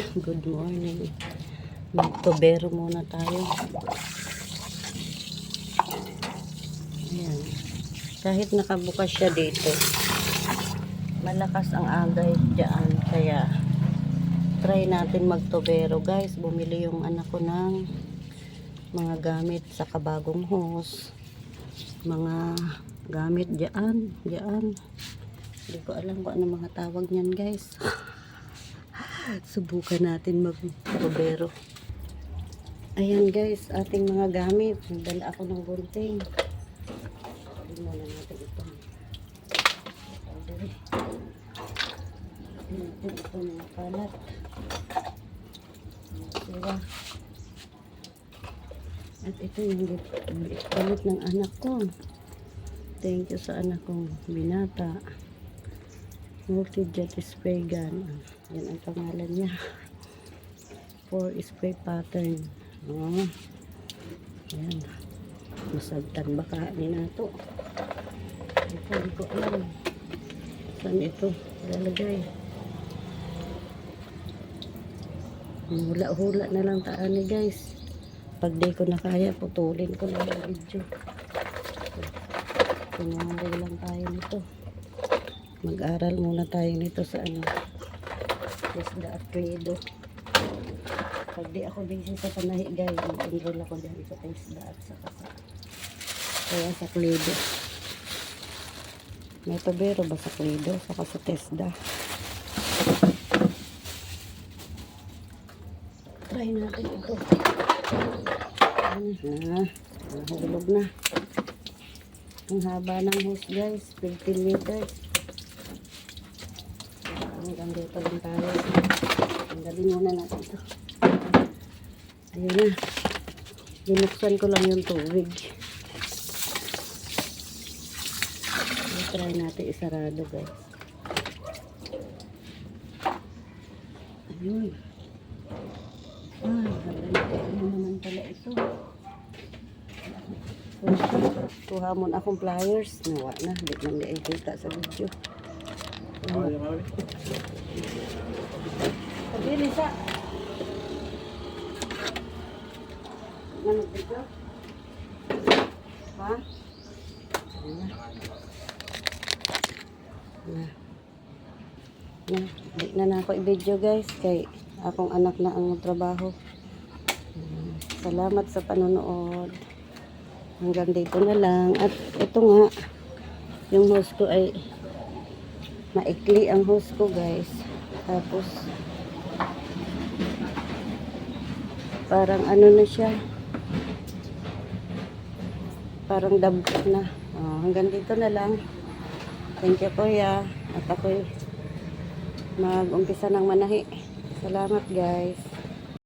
Good morning. Magtubero muna tayo. Ayan. Kahit nakabukas siya dito, malakas ang agay dyan. Kaya try natin magtubero guys. Bumili yung anak ko ng mga gamit sa kabagong hose. Mga gamit dyan. Hindi ko alam kung ano mga tawag niyan guys. Subukan natin mag-tubero. Ayan guys, ating mga gamit. Nagdala ako ng gunting. Tingnan na natin ito. Ito mga kalat. Sira. At ito yung kalit ng anak ko. Thank you sa anak kong binata. Multi-jet spray gun. Yan ang pangalan niya. 4 spray pattern. Oh. Ayan. Masagtan baka ni nato. Ito, hindi ko alam. Saan ito? Lalagay. Hula-hula na lang taan ni guys. Pag di ko na kaya, putulin ko na yung video. Kunwari lang tayo nito. Mag-aral muna tayo nito sa ano, Tesda at Credo. Pag di ako busy sa panahi guys, mag-enroll ako dyan sa Tesda at kaya sa Credo. May tubero ba sa Credo? Saka sa Tesda. Try natin ito. Nahulog na. Ang haba ng hose guys, 15 meters. Hanggang dito lang tayo. Tanggalin muna natin ito. Ayun na. Binuksan ko lang yung tubig. Try natin isarado guys. Ayun. Ay, ano naman pala ito. Kuha mo na akong pliers. Nawa na. Hindi man nakikita sa video. Sabi, Lisa. Ano dito? Ha? Hindi na ako i-video guys. Kay akong anak na ang trabaho. Salamat sa panonood. Hanggang dito na lang. At ito nga, yung hose ko ay maikli ang hose ko guys. Tapos parang ano na siya, parang dabot na. Hanggang dito na lang. Thank you kuya. At ako'y mag-umpisa ng manahi. Salamat guys.